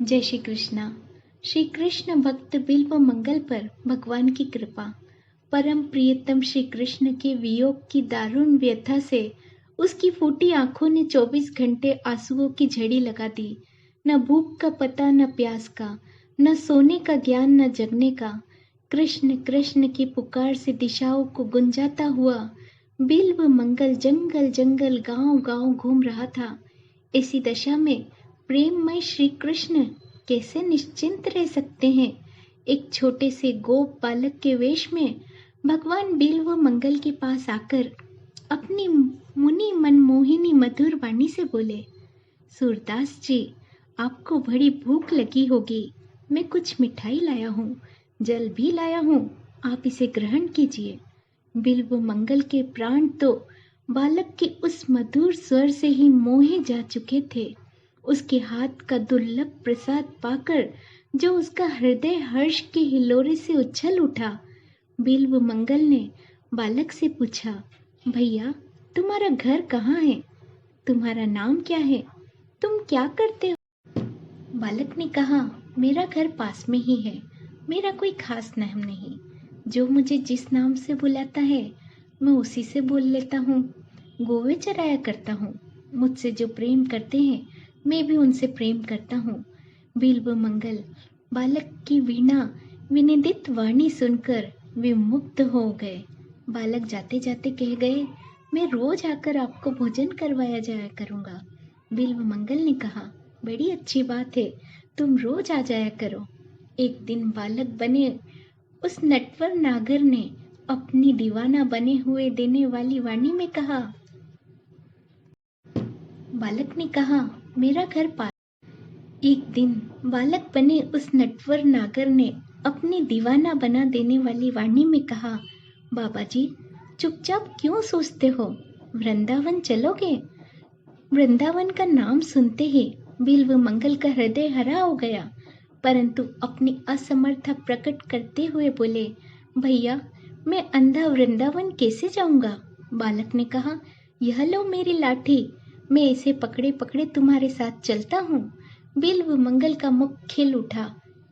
जय श्री कृष्णा। श्री कृष्ण भक्त बिल्व मंगल पर भगवान की कृपा। परम प्रियतम श्री कृष्ण के वियोग की दारुण व्यथा से उसकी फूटी आंखों ने 24 घंटे आंसुओं की झड़ी लगा दी। न भूख का पता, न प्यास का, न सोने का ज्ञान, न जगने का। कृष्ण कृष्ण की पुकार से दिशाओं को गुंजाता हुआ बिल्व मंगल जंगल जंगल गांव गांव घूम रहा था। इसी दशा में प्रेममय श्री कृष्ण कैसे निश्चिंत रह सकते हैं। एक छोटे से गोप बालक के वेश में भगवान बिल्व मंगल के पास आकर अपनी मुनि मनमोहिनी मधुर वाणी से बोले, सूरदास जी, आपको बड़ी भूख लगी होगी। मैं कुछ मिठाई लाया हूँ, जल भी लाया हूँ, आप इसे ग्रहण कीजिए। बिल्व मंगल के प्राण तो बालक के उस मधुर स्वर से ही मोहे जा चुके थे। उसके हाथ का दुर्लभ प्रसाद पाकर जो उसका हृदय हर्ष के हिलोरे से उछल उठा। बिल्व मंगल ने बालक से पूछा, भैया, तुम्हारा घर कहाँ है? तुम्हारा नाम क्या है? तुम क्या करते हो? बालक ने कहा, मेरा घर पास में ही है। मेरा कोई खास नाम नहीं। जो मुझे जिस नाम से बुलाता है मैं उसी से बोल लेता हूँ। गोवे चराया करता हूँ। मुझसे जो प्रेम करते हैं मैं भी उनसे प्रेम करता हूँ। बिल्व मंगल बालक की वीणा विनिदित वाणी सुनकर विमुग्ध हो गए। बालक जाते जाते कह गए, मैं रोज आकर आपको भोजन करवाया जाया करूँगा। बिल्व मंगल ने कहा, बड़ी अच्छी बात है, तुम रोज आ जाया करो। एक दिन बालक बने उस नटवर नागर ने अपनी दीवाना बने हुए देने वाली वाणी में कहा, बालक ने कहा, मेरा घर पास। एक दिन बालक बने उस नटवर नागर ने अपनी दीवाना बना देने वाली वाणी में कहा, बाबा जी, चुपचाप क्यों सोचते हो? वृंदावन चलोगे? वृंदावन का नाम सुनते ही बिल्व मंगल का हृदय हरा हो गया, परंतु अपनी असमर्थता प्रकट करते हुए बोले, भैया, मैं अंधा वृंदावन कैसे जाऊंगा? बालक ने कहा, यह लो मेरी लाठी, मैं इसे पकड़े पकड़े तुम्हारे साथ चलता हूँ। बिल्व मंगल का मुख खिल उठा।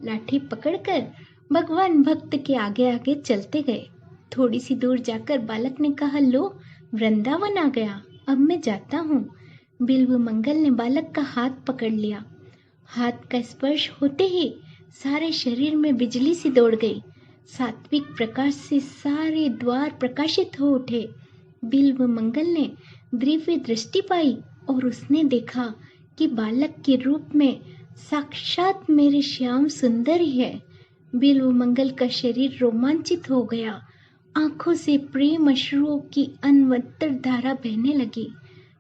लाठी पकड़कर भगवान भक्त के आगे आगे चलते गए। थोड़ी सी दूर जाकर बालक ने कहा, लो, वृंदावन आ गया, अब मैं जाता हूँ। बिल्व मंगल ने बालक का हाथ पकड़ लिया। हाथ का स्पर्श होते ही सारे शरीर में बिजली सी दौड़ गई। सात्विक प्रकाश से सारे द्वार प्रकाशित हो उठे। बिल्व मंगल ने दिव्य दृष्टि पाई और उसने देखा कि बालक के रूप में साक्षात मेरे श्याम सुंदर ही है। बिल्व मंगल का शरीर रोमांचित हो गया। आंखों से प्रेम अश्रुओं की अनवरत धारा बहने लगी।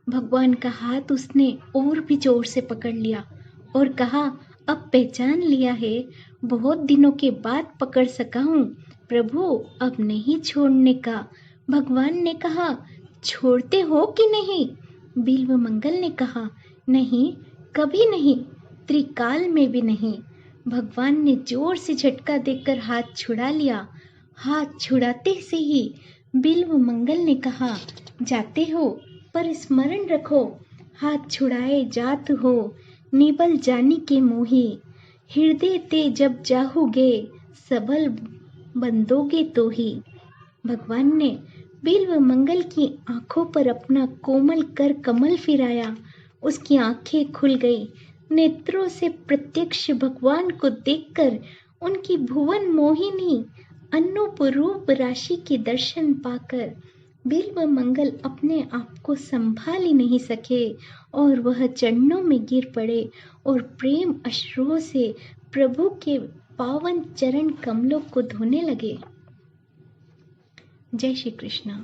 भगवान का हाथ उसने और भी जोर से पकड़ लिया और कहा, अब पहचान लिया है, बहुत दिनों के बाद पकड़ सका हूँ प्रभु, अब नहीं छोड़ने का। भगवान ने कहा, छोड़ते हो कि नहीं? बिल्व मंगल ने कहा, नहीं, कभी नहीं, त्रिकाल में भी नहीं। भगवान ने जोर से झटका देकर हाथ छुड़ा लिया। हाथ छुड़ाते से ही बिल्व मंगल ने कहा, जाते हो पर स्मरण रखो, हाथ छुड़ाए जात हो, निबल जानी के मोही। हृदय ते जब जाहोगे, सबल बंदोगे तो ही। भगवान ने बिल्व मंगल की आंखों पर अपना कोमल कर कमल फिराया। उसकी आंखें खुल गई। नेत्रों से प्रत्यक्ष भगवान को देखकर उनकी भुवन मोहिनी अनुपरूप राशि के दर्शन पाकर बिल्व मंगल अपने आप को संभाल ही नहीं सके और वह चरणों में गिर पड़े और प्रेम अश्रुओं से प्रभु के पावन चरण कमलों को धोने लगे। जय श्री कृष्ण।